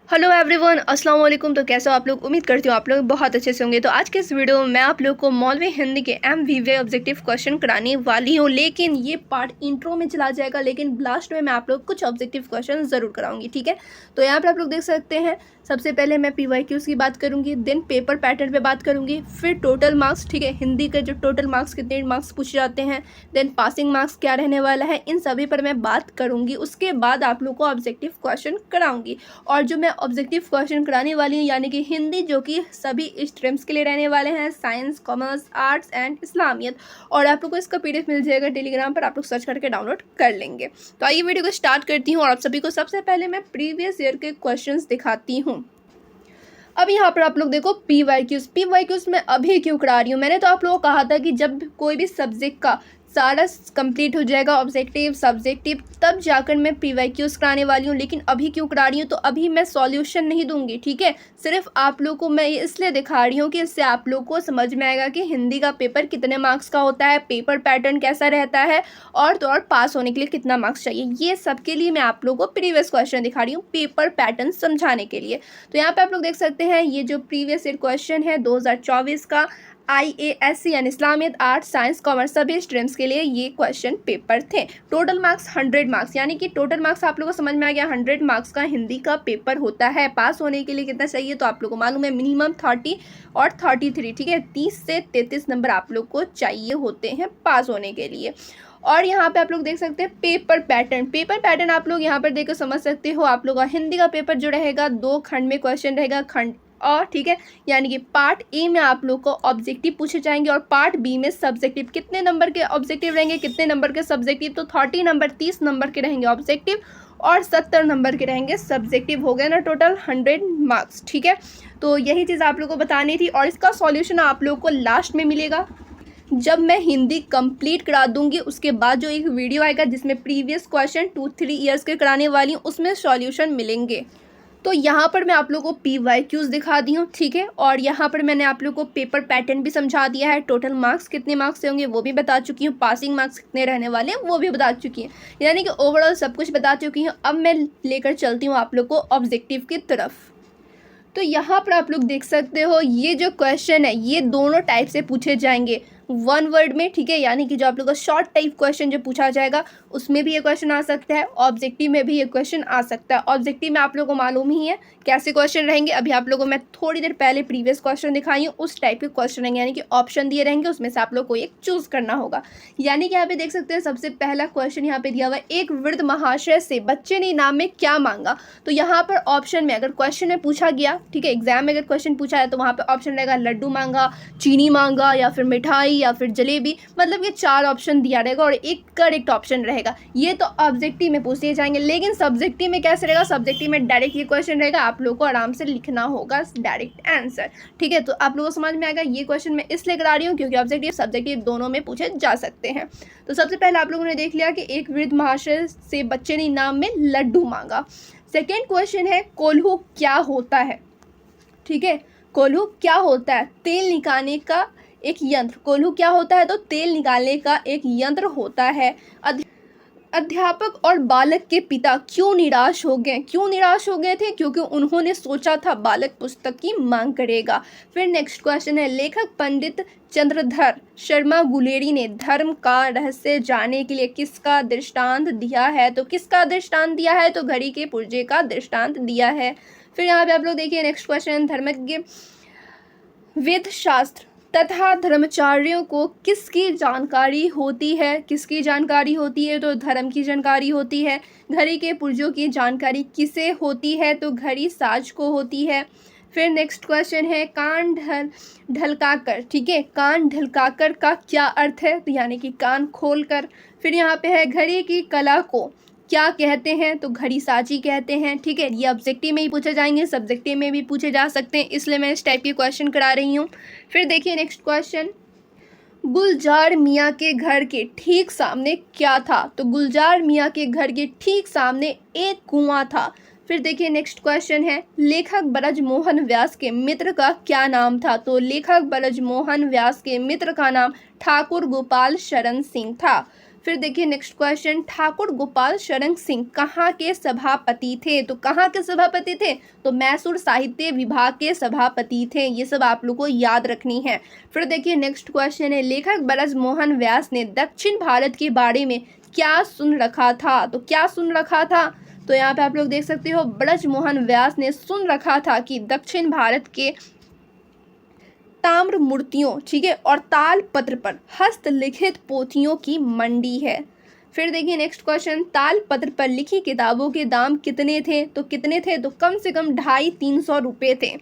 Hello everyone, अस्सलाम वालेकुम। तो कैसे हो आप लोग? उम्मीद करती हूँ आप लोग बहुत अच्छे से होंगे। तो आज के इस वीडियो में मैं आप लोग को मौलवी हिंदी के MVV ऑब्जेक्टिव क्वेश्चन कराने वाली हूँ, लेकिन ये पार्ट इंट्रो में चला जाएगा, लेकिन लास्ट में मैं आप लोग कुछ ऑब्जेक्टिव क्वेश्चन ज़रूर कराऊंगी। ठीक है, तो यहाँ पर आप लोग देख सकते हैं। सबसे पहले मैं PYQs की बात करूँगी, देन पेपर पैटर्न पे बात करूँगी, फिर टोटल मार्क्स। ठीक है, हिंदी के जो टोटल मार्क्स कितने मार्क्स पूछे जाते हैं, देन पासिंग मार्क्स क्या रहने वाला है, इन सभी पर मैं बात करूँगी। उसके बाद आप लोग को ऑब्जेक्टिव क्वेश्चन कराऊँगी। और जो मैं ऑब्जेक्टिव क्वेश्चन कराने वाली हूँ यानी कि हिंदी, जो कि सभी स्ट्रीम्स के लिए रहने वाले हैं, साइंस, कॉमर्स, आर्ट्स एंड इस्लामियत। और आप लोग को इसका PDF मिल जाएगा टेलीग्राम पर, आप लोग सर्च करके डाउनलोड कर लेंगे। तो आइए वीडियो को स्टार्ट करती हूँ और आप सभी को सबसे पहले मैं प्रीवियस ईयर के क्वेश्चंस दिखाती हूँ। अब यहाँ पर आप लोग देखो PYQs मैं अभी क्यों करा रही हूँ। मैंने तो आप लोगों को कहा था कि जब कोई भी सब्जेक्ट का सारा कंप्लीट हो जाएगा, ऑब्जेक्टिव सब्जेक्टिव, तब जाकर मैं PYQs कराने वाली हूँ। लेकिन अभी क्यों करा रही हूँ, तो अभी मैं सॉल्यूशन नहीं दूंगी। ठीक है, सिर्फ आप लोग को मैं ये इसलिए दिखा रही हूँ कि इससे आप लोग को समझ में आएगा कि हिंदी का पेपर कितने मार्क्स का होता है, पेपर पैटर्न कैसा रहता है, और तो और पास होने के लिए कितना मार्क्स चाहिए। ये सब के लिए मैं आप लोग को प्रीवियस क्वेश्चन दिखा रही हूँ, पेपर पैटर्न समझाने के लिए। तो यहाँ पे आप लोग देख सकते हैं, ये जो प्रीवियस ईयर क्वेश्चन है 2024 का IASC यानी इस्लामियत, आर्ट्स, साइंस, कॉमर्स सभी स्ट्रीम्स के लिए ये क्वेश्चन पेपर थे। टोटल मार्क्स 100 मार्क्स, यानी कि टोटल मार्क्स आप लोगों को समझ में आ गया। 100 मार्क्स का हिंदी का पेपर होता है। पास होने के लिए कितना चाहिए, तो आप लोगों को मालूम है, मिनिमम 30 और 33। ठीक है, 30 से 33 नंबर आप लोग को चाहिए होते हैं पास होने के लिए। और यहाँ पे आप लोग देख सकते हैं पेपर पैटर्न आप लोग यहाँ पर देखकर समझ सकते हो। आप लोग का हिंदी का पेपर जो रहेगा 2 खंड में क्वेश्चन रहेगा, खंड और ठीक है, यानी कि पार्ट ए में आप लोग को ऑब्जेक्टिव पूछे जाएंगे और पार्ट बी में सब्जेक्टिव। कितने नंबर के ऑब्जेक्टिव रहेंगे, कितने नंबर के सब्जेक्टिव, तो 30 नंबर के रहेंगे ऑब्जेक्टिव और 70 नंबर के रहेंगे सब्जेक्टिव। हो गए ना टोटल 100 मार्क्स। ठीक है, तो यही चीज़ आप लोग को बतानी थी और इसका सॉल्यूशन आप लोग को लास्ट में मिलेगा जब मैं हिंदी कंप्लीट करा दूंगी। उसके बाद जो एक वीडियो आएगा जिसमें प्रीवियस क्वेश्चन 2-3 ईयर्स के कराने वाली हूँ, उसमें सॉल्यूशन मिलेंगे। तो यहाँ पर मैं आप लोगों को PYQs दिखा दी हूँ। ठीक है, और यहाँ पर मैंने आप लोगों को पेपर पैटर्न भी समझा दिया है। टोटल मार्क्स कितने मार्क्स से होंगे वो भी बता चुकी हूँ, पासिंग मार्क्स कितने रहने वाले हैं वो भी बता चुकी हैं, यानी कि ओवरऑल सब कुछ बता चुकी हूँ। अब मैं लेकर चलती हूँ आप लोग को ऑब्जेक्टिव की तरफ। तो यहाँ पर आप लोग देख सकते हो, ये जो क्वेश्चन है ये दोनों टाइप से पूछे जाएंगे। 1 वर्ड में, ठीक है, यानी कि जो आप लोग का शॉर्ट टाइप क्वेश्चन जो पूछा जाएगा उसमें भी ये क्वेश्चन आ सकता है, ऑब्जेक्टिव में भी ये क्वेश्चन आ सकता है। ऑब्जेक्टिव में आप लोगों को मालूम ही है कैसे क्वेश्चन रहेंगे। अभी आप लोगों को मैं थोड़ी देर पहले प्रीवियस क्वेश्चन दिखाई हूँ, उस टाइप के क्वेश्चन रहेंगे, यानी कि ऑप्शन दिए रहेंगे, उसमें से आप लोग को एक चूज करना होगा। यानी कि यहाँ पे देख सकते हैं, सबसे पहला क्वेश्चन यहाँ पे दिया हुआ है, एक वृद्ध महाशय से बच्चे ने इनाम में क्या मांगा। तो यहाँ पर ऑप्शन में अगर क्वेश्चन में पूछा गया, ठीक है, एग्जाम में अगर क्वेश्चन पूछा है तो वहाँ पे ऑप्शन रहेगा लड्डू मांगा, चीनी मांगा, या फिर मिठाई, या फिर जलेबी। मतलब ये 4 ऑप्शन दिया रहेगा और एक करेक्ट ऑप्शन रहेगा। ये तो ऑब्जेक्टिव में पूछ दिए जाएंगे, लेकिन सब्जेक्टिव में कैसे रहेगा, सब्जेक्टिव में डायरेक्ट ये क्वेश्चन रहेगा, आप लोग को आराम से लिखना होगा डायरेक्ट आंसर। ठीक है, तो आप लोगों को समझ में आएगा। ये क्वेश्चन मैं इसलिए करा रही हूँ क्योंकि ऑब्जेक्टिव सब्जेक्टिव दोनों में पूछे जा सकते हैं। तो सबसे पहले आप लोगों ने देख लिया कि एक वृद्ध महाशय से बच्चे ने इनाम में लड्डू मांगा। सेकेंड क्वेश्चन है, कोल्हू क्या होता है। ठीक है, कोल्हू क्या होता है, तेल निकालने का एक यंत्र। कोल्हू क्या होता है, तो तेल निकालने का एक यंत्र होता है। अध्यापक और बालक के पिता क्यों निराश हो गए थे, क्योंकि उन्होंने सोचा था बालक पुस्तक की मांग करेगा। फिर नेक्स्ट क्वेश्चन है, लेखक पंडित चंद्रधर शर्मा गुलेरी ने धर्म का रहस्य जानने के लिए किसका दृष्टांत दिया है। तो किसका दृष्टांत दिया है, तो घड़ी के पुर्जे का दृष्टांत दिया है। फिर यहाँ पे आप लोग देखिए नेक्स्ट क्वेश्चन, धर्मज्ञ वेद शास्त्र तथा धर्माचार्यों को किसकी जानकारी होती है। तो धर्म की जानकारी होती है। घड़ी के पुर्जों की जानकारी किसे होती है, तो घड़ी साज को होती है। फिर नेक्स्ट क्वेश्चन है, कान ढलकाकर। ठीक है, कान ढलकाकर का क्या अर्थ है, तो यानी कि कान खोलकर। फिर यहाँ पे है, घड़ी की कला को क्या कहते हैं, तो घड़ी साजी कहते हैं। ठीक है, ये ऑब्जेक्टिव में ही पूछे जाएंगे, सब्जेक्टिव में भी पूछे जा सकते हैं, इसलिए मैं इस टाइप के क्वेश्चन करा रही हूँ। फिर देखिए नेक्स्ट क्वेश्चन, गुलजार मियाँ के घर के ठीक सामने क्या था। तो गुलजार मियाँ के घर के ठीक सामने एक कुआं था। फिर देखिए नेक्स्ट क्वेश्चन है, लेखक ब्रजमोहन व्यास के मित्र का क्या नाम था। तो लेखक ब्रजमोहन व्यास के मित्र का नाम ठाकुर गोपाल शरण सिंह था। फिर देखिए नेक्स्ट क्वेश्चन, ठाकुर गोपाल शरण सिंह कहाँ के सभापति थे? तो कहाँ के सभापति थे? तो मैसूर साहित्य विभाग के सभापति थे। ये सब आप लोग को याद रखनी है। फिर देखिए नेक्स्ट क्वेश्चन है, लेखक ब्रजमोहन व्यास ने दक्षिण भारत के बारे में क्या सुन रखा था? तो क्या सुन रखा था? तो यहाँ पे आप लोग देख सकते हो, ब्रजमोहन व्यास ने सुन रखा था कि दक्षिण भारत के ताम्र मूर्तियों, ठीक है, और तालपत्र पर हस्तलिखित पोथियों की मंडी है। फिर देखिए नेक्स्ट क्वेश्चन, तालपत्र पर लिखी किताबों के दाम कितने थे? तो कितने थे? तो कम से कम 250-300 रुपये थे।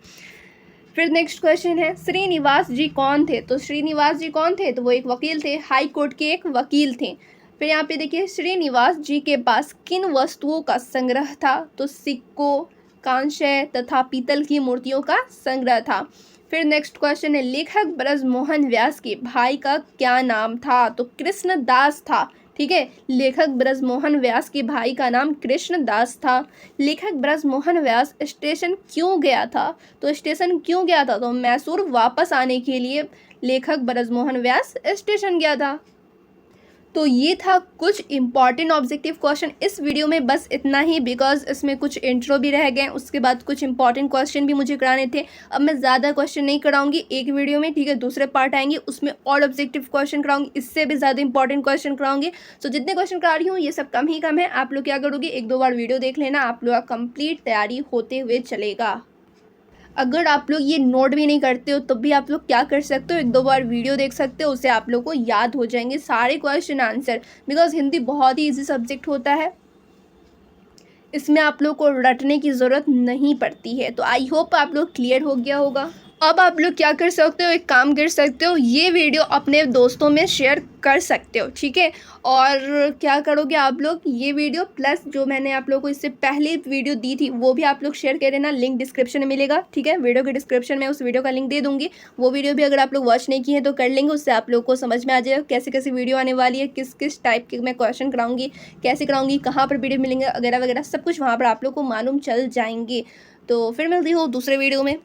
फिर नेक्स्ट क्वेश्चन है, श्रीनिवास जी कौन थे? तो श्रीनिवास जी कौन थे? तो वो एक वकील थे, हाई कोर्ट के एक वकील थे। फिर यहाँ पे देखिए, श्रीनिवास जी के पास किन वस्तुओं का संग्रह था? तो सिक्कों, कांस्य तथा पीतल की मूर्तियों का संग्रह था। फिर नेक्स्ट क्वेश्चन है, लेखक ब्रजमोहन व्यास के भाई का क्या नाम था? तो कृष्णदास था, ठीक है। लेखक ब्रजमोहन व्यास के भाई का नाम कृष्णदास था। लेखक ब्रजमोहन व्यास स्टेशन क्यों गया था? तो स्टेशन क्यों गया था? तो मैसूर वापस आने के लिए लेखक ब्रजमोहन व्यास स्टेशन गया था। तो ये था कुछ इंपॉर्टेंट ऑब्जेक्टिव क्वेश्चन इस वीडियो में, बस इतना ही, बिकॉज इसमें कुछ इंट्रो भी रह गए, उसके बाद कुछ इंपॉर्टेंट क्वेश्चन भी मुझे कराने थे। अब मैं ज़्यादा क्वेश्चन नहीं कराऊंगी एक वीडियो में, ठीक है। दूसरे पार्ट आएंगे उसमें और ऑब्जेक्टिव क्वेश्चन कराऊंगी, इससे भी ज़्यादा इंपॉर्टेंट क्वेश्चन कराऊंगी। सो जितने क्वेश्चन करा रही हूँ ये सब कम ही कम है। आप लोग क्या करोगे, 1-2 बार वीडियो देख लेना, आप लोग का कंप्लीट तैयारी होते हुए चलेगा। अगर आप लोग ये नोट भी नहीं करते हो तो भी आप लोग क्या कर सकते हो, 1-2 बार वीडियो देख सकते हो, उससे आप लोग को याद हो जाएंगे सारे क्वेश्चन आंसर। बिकॉज हिंदी बहुत ही इजी सब्जेक्ट होता है, इसमें आप लोग को रटने की ज़रूरत नहीं पड़ती है। तो आई होप आप लोग क्लियर हो गया होगा। अब आप लोग क्या कर सकते हो, एक काम कर सकते हो, ये वीडियो अपने दोस्तों में शेयर कर सकते हो, ठीक है। और क्या करोगे आप लोग, ये वीडियो प्लस जो मैंने आप लोगों को इससे पहले वीडियो दी थी वो भी आप लोग शेयर कर देना, लिंक डिस्क्रिप्शन में मिलेगा, ठीक है। वीडियो के डिस्क्रिप्शन में उस वीडियो का लिंक दे दूंगी। वो वीडियो भी अगर आप लोग वॉच नहीं किए तो कर लेंगे, उससे आप लोग को समझ में आ जाएगा कैसे कैसे वीडियो आने वाली है, किस किस टाइप के मैं क्वेश्चन कराऊंगी, कैसे कराऊंगी, कहाँ पर वीडियो मिलेंगे वगैरह वगैरह, सब कुछ वहाँ पर आप लोग को मालूम चल जाएंगे। तो फिर मिलती हूँ दूसरे वीडियो में।